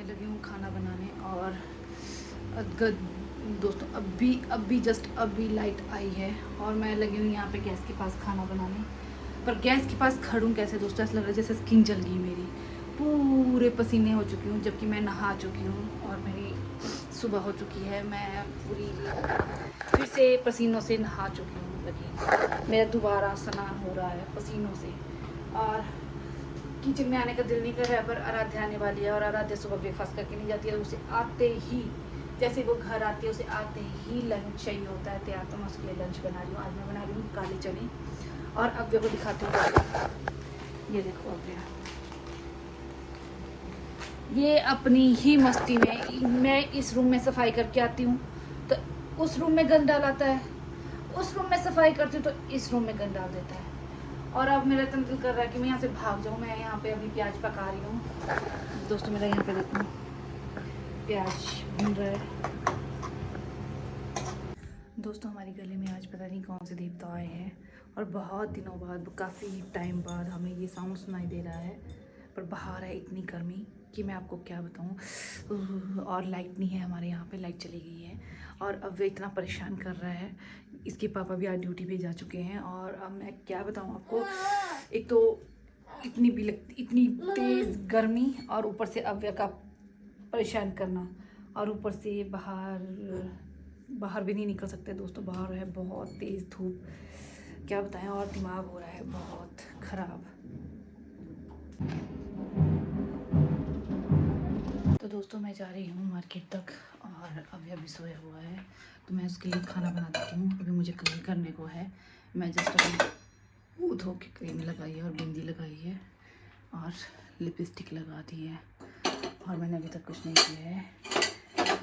लगी हूँ खाना बनाने और दोस्तों अभी जस्ट अभी लाइट आई है और मैं लगी हूँ यहाँ पे गैस के पास खाना बनाने। पर गैस के पास खड़ूँ कैसे दोस्तों, ऐसा लग रहा है जैसे स्किन जल गई मेरी, पूरे पसीने हो चुकी हूँ जबकि मैं नहा चुकी हूँ और मेरी सुबह हो चुकी है। मैं पूरी फिर से पसीनों से नहा चुकी हूँ, लगी मेरा दोबारा स्नान हो रहा है पसीनों से और किचन में आने का दिल नहीं कर रहा है। पर आराध्या आने वाली है और आराध्या सुबह ब्रेकफास्ट करके नहीं जाती है। उसे आते ही जैसे वो घर आती है उसे आते ही लंच चाहिए होता है तैयार, तो मैं उसके लिए लंच बना रही हूँ। आज मैं बना रही हूँ काले चने और अव्य को दिखाती हूँ। ये देखो अव्य, ये अपनी ही मस्ती में, मैं इस रूम में सफाई करके आती हूँ तो उस रूम में गंद डाल आता है, उस रूम में सफाई करती हूँ तो इस रूम में गंद डाल देता है। और अब मेरा इतना दिल कर रहा है कि मैं यहाँ से भाग जाऊँ। मैं यहाँ पे अभी प्याज पका रही हूँ दोस्तों, मेरा यहाँ पे देखो प्याज भून रहा है। दोस्तों हमारी गली में आज पता नहीं कौन से देवता आए हैं और बहुत दिनों बाद, काफ़ी टाइम बाद हमें ये साउंड सुनाई दे रहा है। पर बाहर है इतनी गर्मी कि मैं आपको क्या बताऊँ। और लाइट नहीं है हमारे यहाँ पे, लाइट चली गई है और अब वे इतना परेशान कर रहा है। इसके पापा भी आज ड्यूटी पे जा चुके हैं और अब मैं क्या बताऊँ आपको, एक तो इतनी तेज़ गर्मी और ऊपर से अव्य का परेशान करना और ऊपर से बाहर भी नहीं निकल सकते दोस्तों। बाहर है बहुत तेज़ धूप, क्या बताएं, और दिमाग हो रहा है बहुत ख़राब। तो दोस्तों मैं जा रही हूँ मार्केट तक और अभी सोया हुआ है तो मैं उसके लिए खाना बना देती हूँ। अभी मुझे क्लीन करने को है। मैं जस्ट अभी मुँह धो के क्रीम लगाई है और बिंदी लगाई है और लिपस्टिक लगा दी है और मैंने अभी तक कुछ नहीं किया है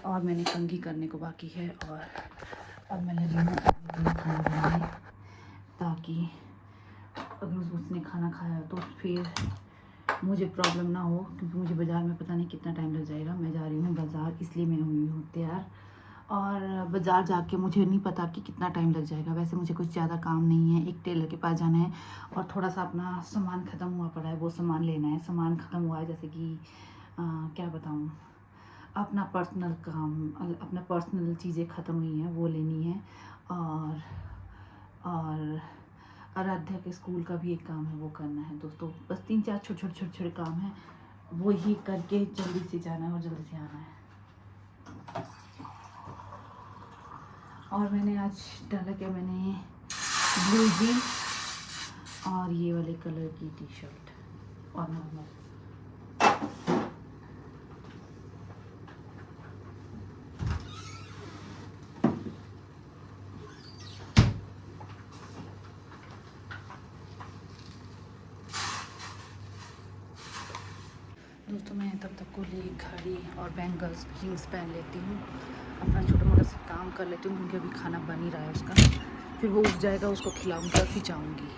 और मैंने कंघी करने को बाकी है। और अब मैं लगी हूँ खाना बनाने ताकि अगर उसने खाना खाया तो फिर मुझे प्रॉब्लम ना हो, क्योंकि मुझे बाज़ार में पता नहीं कितना टाइम लग जाएगा। मैं जा रही हूँ बाज़ार, इसलिए मैं हुई हूँ तैयार और बाज़ार जाके मुझे नहीं पता कि कितना टाइम लग जाएगा। वैसे मुझे कुछ ज़्यादा काम नहीं है, एक टेलर के पास जाना है और थोड़ा सा अपना सामान ख़त्म हुआ पड़ा है वो सामान लेना है। सामान ख़त्म हुआ है जैसे कि क्या बताऊँ, अपना पर्सनल काम, अपना पर्सनल चीज़ें ख़त्म हुई हैं वो लेनी है और आराध्या के स्कूल का भी एक काम है वो करना है दोस्तों। बस 3-4 छोटे काम हैं, वो ही करके जल्दी से जाना है और जल्दी से आना है। और मैंने आज डाला क्या, मैंने ब्लू जीन्स और ये वाले कलर की टी शर्ट और नॉर्मल। दोस्तों मैं तब तक को लिए घड़ी और बैंगल्स रिंग्स पहन लेती हूँ, अपना छोटा मोटा सा काम कर लेती हूँ क्योंकि अभी खाना बन ही रहा है उसका। फिर वो उठ जाएगा, उसको खिलाऊंगा फिर जाऊँगी।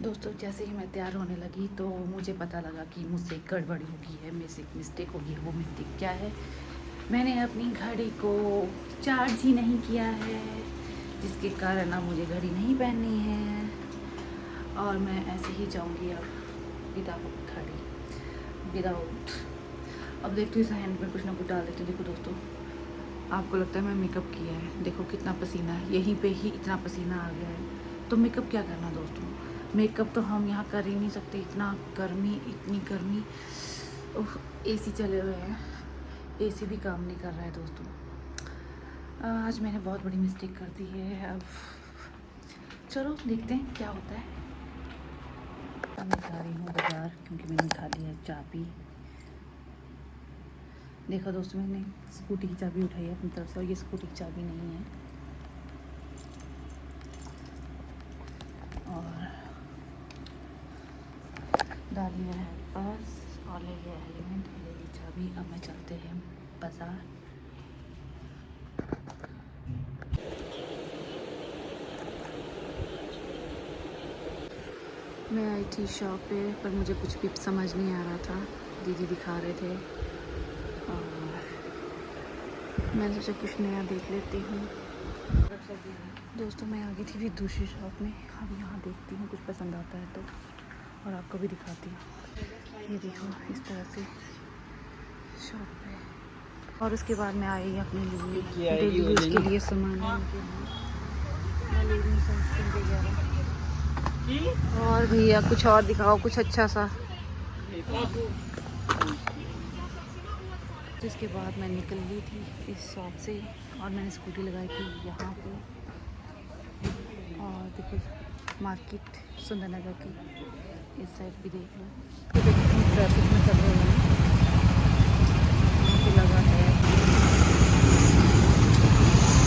दोस्तों जैसे ही मैं तैयार होने लगी तो मुझे पता लगा कि मुझसे गड़बड़ी हो गई है, मुझसे एक मिस्टेक हो गई है। वो मिस्टेक क्या है, मैंने अपनी घड़ी को चार्ज ही नहीं किया है, जिसके कारण अब मुझे घड़ी नहीं पहननी है और मैं ऐसे ही जाऊँगी अब विदाउट घड़ी, विदाउट। अब देखती हूँ इस हैंड में कुछ ना कुछ डाल देती हूँ। देखो दोस्तों, आपको लगता है मैं मेकअप किया है, देखो कितना पसीना है, यहीं पे ही इतना पसीना आ गया है। तो मेकअप क्या करना दोस्तों, मेकअप तो हम यहाँ कर ही नहीं सकते, इतना गर्मी, इतनी गर्मी। एसी चले हुए हैं, एसी भी काम नहीं कर रहा है दोस्तों। आज मैंने बहुत बड़ी मिस्टेक कर दी है। अब चलो देखते हैं क्या होता है। मैं जा रही हूँ बाज़ार क्योंकि मैंने खा लिया है चाबी। देखो दोस्तों, मैंने स्कूटी की चाबी उठाई है अपनी तरफ से और ये स्कूटी की चाबी नहीं है। और डाली है पर्स और ले लिया एलिमेंट, ले ली चाबी। अब मैं चलते हैं बाज़ार। मैं आई थी शॉप पे पर मुझे कुछ भी समझ नहीं आ रहा था, दीदी दिखा रहे थे और मैंने सोचा कुछ नया देख लेती हूँ। दोस्तों मैं आ गई थी फिर दूसरी शॉप में, अब यहाँ देखती हूँ कुछ पसंद आता है तो और आपको भी दिखाती हूँ। ये देखो इस तरह से शॉप पे। और उसके बाद मैं आई अपने लिए डेली यूज़ के लिए सामान लेने के लिए। मैं ले रही हूँ सनस्क्रीन वगैरह। और भैया कुछ और दिखाओ, कुछ अच्छा सा। जिसके बाद मैं निकल ली थी इस शॉप से और मैंने स्कूटी लगाई थी यहाँ पे। और देखो मार्केट सुंदरनगर की इस साइड भी देख लो। तो देखो ट्रैफिक में चल रहे हैं, यहाँ पे लगा है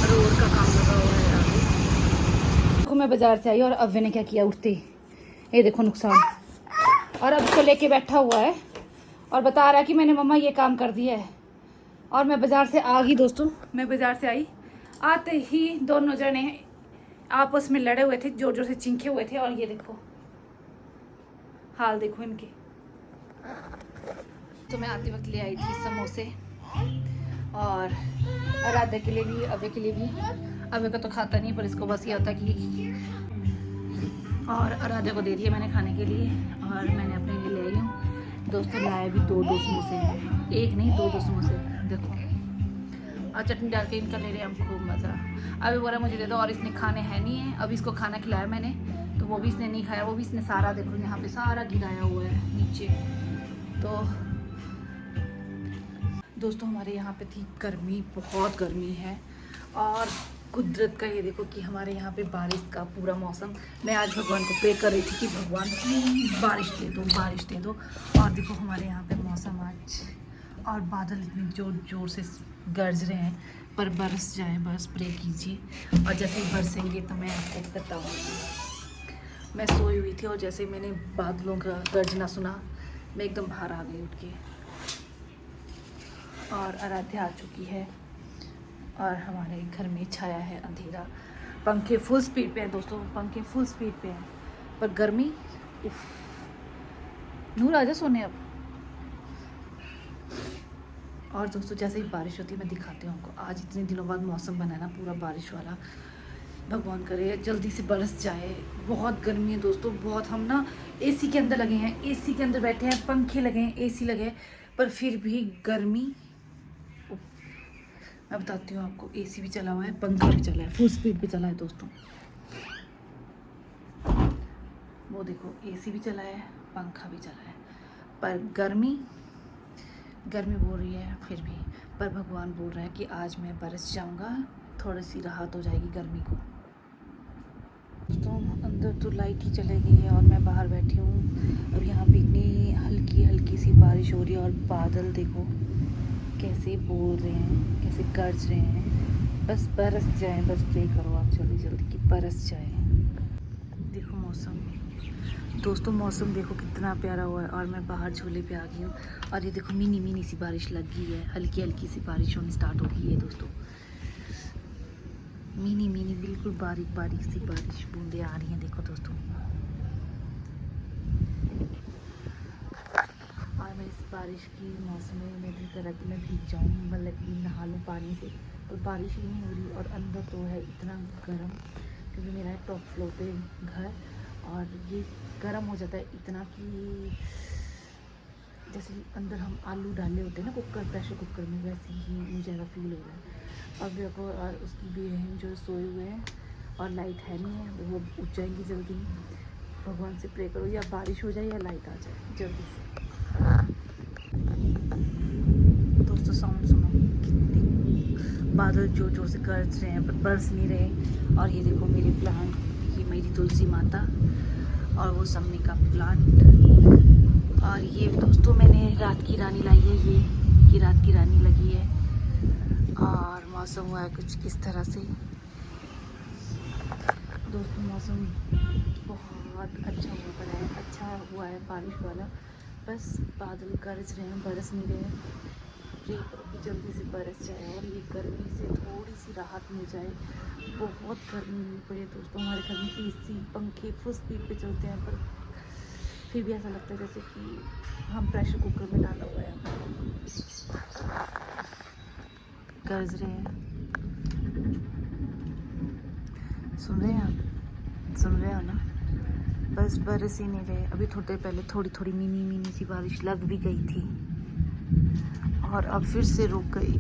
रोड का काम लगा हुआ है आगे। देखो मैं बाज़ार से आई और अव्वे ने क्या किया, उठते ये देखो नुकसान। और अब इसको लेके बैठा हुआ है और बता रहा है कि मैंने मम्मा ये काम कर दिया है। और मैं बाज़ार से आ गई दोस्तों, मैं बाज़ार से आई, आते ही दोनों जने आपस में लड़े हुए थे, जोर जोर से चिंखे हुए थे। और ये देखो हाल देखो इनके। तो मैं आते वक्त ले आई थी समोसे और आराध्या के लिए भी, अव्वे के लिए भी। अव्वे का तो खाता नहीं, पर इसको बस ये होता कि, और आराध्या को दे दिया मैंने खाने के लिए। और मैंने अपने लिए ले आई हूँ दोस्तों, लाया भी दो समोसे हैं, एक नहीं दो समोसे देखो। और चटनी डाल के इनका ले रहे हैं हम खूब मज़ा। अभी बोला मुझे दे दो, और इसने खाने हैं नहीं है। अभी इसको खाना खिलाया मैंने तो वो भी इसने नहीं खाया, वो भी इसने सारा देखो यहाँ पे सारा गिराया हुआ है नीचे। तो दोस्तों हमारे यहाँ पे थी गर्मी, बहुत गर्मी है। और कुदरत का ये देखो कि हमारे यहाँ पे बारिश का पूरा मौसम। मैं आज भगवान को प्रे कर रही थी कि भगवान प्लीज़ बारिश दे दो, बारिश दे दो। और देखो हमारे यहाँ पे मौसम आज, और बादल इतने जोर से गरज रहे हैं, पर बरस जाए बस, प्रे कीजिए। और जैसे ही बरसेंगे तो मैं आपको बताऊँगी। मैं सोई हुई थी और जैसे मैंने बादलों का गर्जना सुना, मैं एकदम बाहर आ गई उठ के। और आराध्या आ चुकी है और हमारे घर में छाया है अंधेरा। पंखे फुल स्पीड पे हैं दोस्तों, पंखे फुल स्पीड पे हैं, पर गर्मी उफ। नूर आजा सोने अब। और दोस्तों जैसे ही बारिश होती है मैं दिखाती हूँ आपको। आज इतने दिनों बाद मौसम बना है ना पूरा बारिश वाला, भगवान करे जल्दी से बरस जाए। बहुत गर्मी है दोस्तों, बहुत। हम ना एसी के अंदर लगे हैं, एसी के अंदर बैठे हैं, पंखे लगे हैं, एसी लगे हैं, पर फिर भी गर्मी। मैं बताती हूँ आपको, एसी भी चला हुआ है, पंखा भी चला है, फुल स्पीड पे चला है दोस्तों। वो देखो एसी भी चला है, पंखा भी चला है, पर गर्मी बोल रही है फिर भी। पर भगवान बोल रहा है कि आज मैं बरस जाऊंगा, थोड़ी सी राहत हो जाएगी गर्मी को। दोस्तों अंदर तो लाइट ही चली गई है और मैं बाहर बैठी हूँ। अब यहाँ पे इतनी हल्की सी बारिश हो रही है और बादल देखो कैसे बोल रहे हैं, कैसे गरज रहे हैं। बस बरस जाए, बस प्रे करो आप जल्दी कि बरस जाए। देखो मौसम दोस्तों, मौसम देखो कितना प्यारा हुआ है। और मैं बाहर झूले पे आ गई हूँ और ये देखो मिनी सी बारिश लग गई है, हल्की सी बारिश होनी स्टार्ट हो गई है दोस्तों। मिनी बिल्कुल बारीक सी बारिश बूंदे आ रही हैं देखो दोस्तों। और मैं इस बारिश की मौसम में मैं दिल कर रहा कि मैं भीग जाऊँ, मतलब कि नहा लूँ पानी से, पर बारिश ही नहीं हो रही। और अंदर तो है इतना गर्म, क्योंकि मेरा है टॉप फ्लोर पे घर, और ये गर्म हो जाता है इतना कि जैसे अंदर हम आलू डाले होते हैं ना कुकर, प्रेशर कुकर में, वैसे ही मुझे ऐसा फील हो रहा है। अब देखो, और उसकी बहन जो सोए हुए हैं और लाइट है नहीं है, वो उठ जाएंगी जल्दी। भगवान से प्रे करो या बारिश हो जाए या लाइट आ जाए जल्दी से। दोस्तों साउंड सुनो, कितने बादल जोर से गरज रहे हैं पर बरस नहीं रहे। और ये देखो मेरे प्लांट, ये मेरी तुलसी माता और वो सम्मी का प्लांट। और ये दोस्तों मैंने रात की रानी लाई है, ये रात की रानी लगी है। और मौसम हुआ है कुछ इस तरह से दोस्तों। मौसम बहुत अच्छा हुआ है बारिश वाला, बस बादल गरज रहे हैं, बरस नहीं रहे हैं। प्रे करो कि जल्दी से बरस जाए और ये गर्मी से थोड़ी सी राहत मिल जाए। बहुत गर्मी हुई पड़ी है दोस्तों, हमारे घर में एसी पंखे फुल स्पीड पे चलते हैं, पर फिर भी ऐसा लगता है जैसे कि हम प्रेशर कुकर में डाला हुआ है। गरज रहे हैं, सुन रहे हैं आप, सुन रहे हो ना? बस बरस ही नहीं रहे। अभी थोड़ी देर पहले थोड़ी मिनी सी बारिश लग भी गई थी। और अब फिर से रुक गई।